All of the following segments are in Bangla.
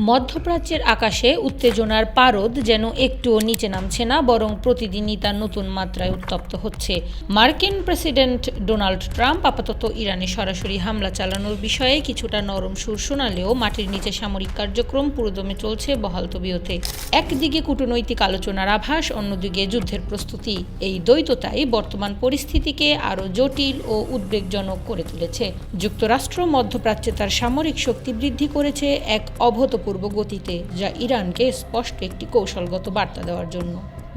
মধ্যপ্রাচ্যের আকাশে উত্তেজনার পারদ যেন একটুও নিচে নামছে না, বরং প্রতিদিনই তা নতুন মাত্রায় উত্তপ্ত হচ্ছে। মার্কিন প্রেসিডেন্ট ডোনাল্ড ট্রাম্প আপাতত ইরানে সরাসরি হামলা চালানোর বিষয়ে কিছুটা নরম সুর শোনালেও মাটির নিচে সামরিক কার্যক্রম পুরোদমে চলছে বহাল তবিয়তে। একদিকে কূটনৈতিক আলোচনার আভাস, অন্যদিকে যুদ্ধের প্রস্তুতি। এই দ্বৈততাই বর্তমান পরিস্থিতিকে আরও জটিল ও উদ্বেগজনক করে তুলেছে। যুক্তরাষ্ট্র মধ্যপ্রাচ্যে তার সামরিক শক্তি বৃদ্ধি করেছে এক অভূতপূর্ব গতিতে, যা ইরানকে স্পষ্ট একটি কৌশলগত বার্তা দেওয়ার জন্য।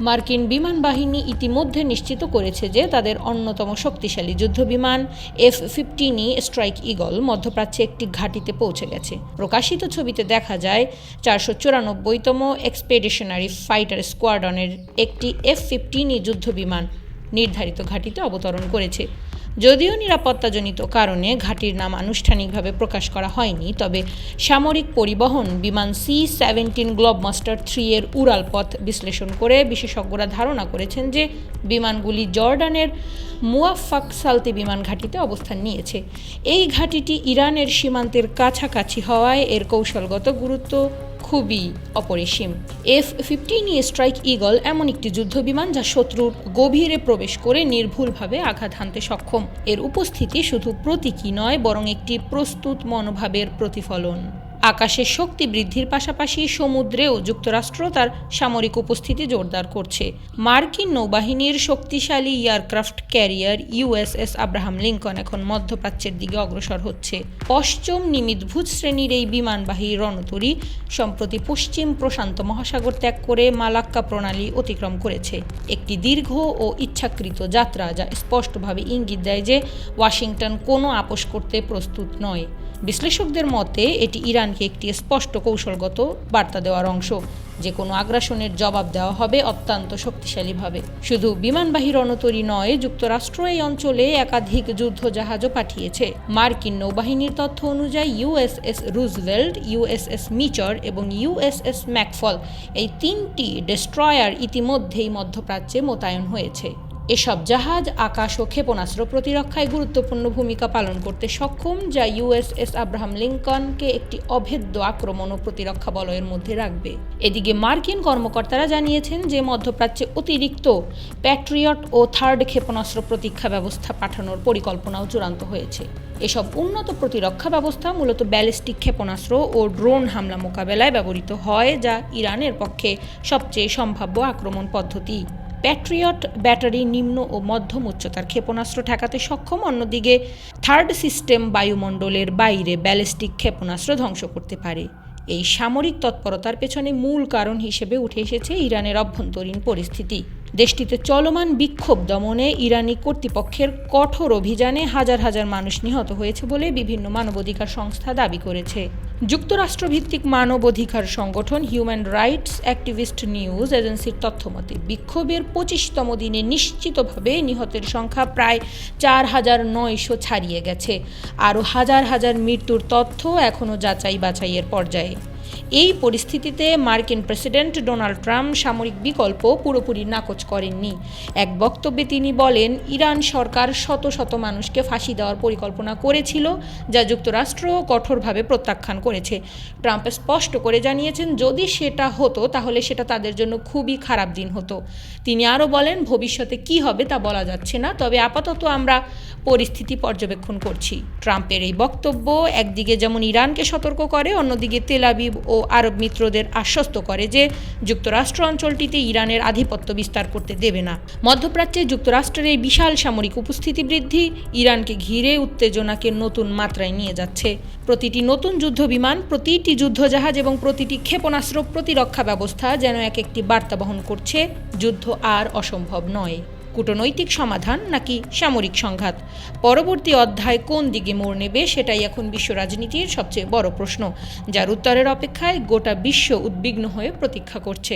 মার্কিন বিমান বাহিনী ইতিমধ্যে নিশ্চিত করেছে যে তাদের অন্যতম শক্তিশালী যুদ্ধবিমান F-15 স্ট্রাইক ঈগল মধ্যপ্রাচ্যে একটি ঘাঁটিতে পৌঁছে গেছে। প্রকাশিত ছবিতে দেখা যায় 494তম এক্সপেডিশনারি ফাইটার স্কোয়াড্রনের একটি F-15 যুদ্ধবিমান নির্ধারিত ঘাঁটিতে অবতরণ করেছে। যদিও নিরাপত্তাজনিত কারণে ঘাঁটির নাম আনুষ্ঠানিকভাবে প্রকাশ করা হয়নি, তবে সামরিক পরিবহন বিমান C-17 গ্লোবমাস্টার 3 এর উড়াল পথ বিশ্লেষণ করে বিশেষজ্ঞরা ধারণা করেছেন যে বিমানগুলি জর্ডানের মুয়াফফাক সালতি বিমান ঘাঁটিতে অবস্থান নিয়েছে। এই ঘাঁটিটি ইরানের সীমান্তের কাছাকাছি হওয়ায় এর কৌশলগত গুরুত্ব খুবই অপরিসীম। F-15 স্ট্রাইক ঈগল এমন একটি যুদ্ধবিমান যা শত্রুর গভীরে প্রবেশ করে নির্ভুলভাবে আঘাত হানতে সক্ষম। এর উপস্থিতি শুধু প্রতীকী নয়, বরং একটি প্রস্তুত মনোভাবের প্রতিফলন। আকাশের শক্তি বৃদ্ধির পাশাপাশি সমুদ্রেও যুক্তরাষ্ট্র তার সামরিক উপস্থিতি জোরদার করছে। মার্কিন নৌবাহিনীর শক্তিশালী aircraft carrier USS Abraham Lincoln এখন মধ্যপ্রাচ্যের দিকে অগ্রসর হচ্ছে। পশ্চিম নিমিতভূত শ্রেণীর এই বিমানবাহী রণতরী সম্প্রতি পশ্চিম প্রশান্ত মহাসাগর ত্যাগ করে মালাক্কা প্রণালী অতিক্রম করেছে, একটি দীর্ঘ ও ইচ্ছাকৃত যাত্রা যা স্পষ্টভাবে ইঙ্গিত দেয় যে ওয়াশিংটন কোনো আপোস করতে প্রস্তুত নয়। বিশ্লেষকদের মতে এটি ইরানকে একটি স্পষ্ট কৌশলগত বার্তা দেওয়ার অংশ, যে কোনো আগ্রাসনের জবাব দেওয়া হবে অত্যন্ত শক্তিশালীভাবে। শুধু বিমানবাহী রণতরী নয়, যুক্তরাষ্ট্র এই অঞ্চলে একাধিক যুদ্ধজাহাজও পাঠিয়েছে। মার্কিন নৌবাহিনীর তথ্য অনুযায়ী USS রুজভেল্ট, USS মিচর এবং USS ম্যাকফল এই 3টি ডেস্ট্রয়ার ইতিমধ্যেই মধ্যপ্রাচ্যে মোতায়েন হয়েছে। এসব জাহাজ আকাশ ও ক্ষেপণাস্ত্র প্রতিরক্ষায় গুরুত্বপূর্ণ ভূমিকা পালন করতে সক্ষম, যা USS আব্রাহাম লিঙ্কনকে একটি অভেদ্য আক্রমণ ও প্রতিরক্ষা বলয়ের মধ্যে রাখবে। এদিকে মার্কিন কর্মকর্তারা জানিয়েছেন যে মধ্যপ্রাচ্যে অতিরিক্ত প্যাট্রিয়ট ও থার্ড ক্ষেপণাস্ত্র প্রতীক্ষা ব্যবস্থা পাঠানোর পরিকল্পনাও চূড়ান্ত হয়েছে। এসব উন্নত প্রতিরক্ষা ব্যবস্থা মূলত ব্যালিস্টিক ক্ষেপণাস্ত্র ও ড্রোন হামলা মোকাবেলায় ব্যবহৃত হয়, যা ইরানের পক্ষে সবচেয়ে সম্ভাব্য আক্রমণ পদ্ধতি। প্যাট্রিয়ট ব্যাটারি নিম্ন ও মধ্যম উচ্চতার ক্ষেপণাস্ত্র ঠেকাতে সক্ষম, অন্যদিকে থার্ড সিস্টেম বায়ুমণ্ডলের বাইরে ব্যালিস্টিক ক্ষেপণাস্ত্র ধ্বংস করতে পারে। এই সামরিক তৎপরতার পেছনে মূল কারণ হিসেবে উঠে এসেছে ইরানের অভ্যন্তরীণ পরিস্থিতি। দেশটিতে চলমান বিক্ষোভ দমনে ইরানি কর্তৃপক্ষের কঠোর অভিযানে হাজার হাজার মানুষ নিহত হয়েছে বলে বিভিন্ন মানবাধিকার সংস্থা দাবি করেছে। যুক্তরাষ্ট্রভিত্তিক মানবাধিকার সংগঠন হিউম্যান রাইটস অ্যাক্টিভিস্ট নিউজ এজেন্সির তথ্যমতে বিক্ষোভের 25তম দিনে নিশ্চিতভাবে নিহতের সংখ্যা প্রায় 4,900 ছাড়িয়ে গেছে। আরও হাজার হাজার মৃত্যুর তথ্য এখনও যাচাই বাছাইয়ের পর্যায়ে। এই পরিস্থিতিতে মার্কিন প্রেসিডেন্ট ডোনাল্ড ট্রাম্প সামরিক বিকল্প পুরোপুরি নাকচ করেননি। এক বক্তব্যে তিনি বলেন, ইরান সরকার শত শত মানুষকে ফাঁসি দেওয়ার পরিকল্পনা করেছিল, যা যুক্তরাষ্ট্র কঠোরভাবে প্রত্যাখ্যান করেছে। ট্রাম্প স্পষ্ট করে জানিয়েছেন, যদি সেটা হতো তাহলে সেটা তাদের জন্য খুবই খারাপ দিন হতো। তিনি আরও বলেন, ভবিষ্যতে কি হবে তা বলা যাচ্ছে না, তবে আপাতত আমরা পরিস্থিতি পর্যবেক্ষণ করছি। ট্রাম্পের এই বক্তব্য একদিকে যেমন ইরানকে সতর্ক করে, অন্যদিকে তেল আবিব ও আরব মিত্রদের আশ্বস্ত করে যে যুক্তরাষ্ট্র অঞ্চলটিতে ইরানের আধিপত্য বিস্তার করতে দেবে না। মধ্যপ্রাচ্যে যুক্তরাষ্ট্রের এই বিশাল সামরিক উপস্থিতি বৃদ্ধি ইরানকে ঘিরে উত্তেজনাকে নতুন মাত্রায় নিয়ে যাচ্ছে। প্রতিটি নতুন যুদ্ধবিমান, প্রতিটি যুদ্ধজাহাজ এবং প্রতিটি ক্ষেপণাস্ত্র প্রতিরক্ষা ব্যবস্থা যেন এক একটি বার্তা বহন করছে, যুদ্ধ আর অসম্ভব নয়। কূটনৈতিক সমাধান নাকি সামরিক সংঘাত? পরবর্তী অধ্যায় কোন দিকে মোড় নেবে সেটাই এখন বিশ্ব রাজনীতির সবচেয়ে বড় প্রশ্ন, যার উত্তরের অপেক্ষায় গোটা বিশ্ব উদ্বিগ্ন হয়ে প্রতীক্ষা করছে।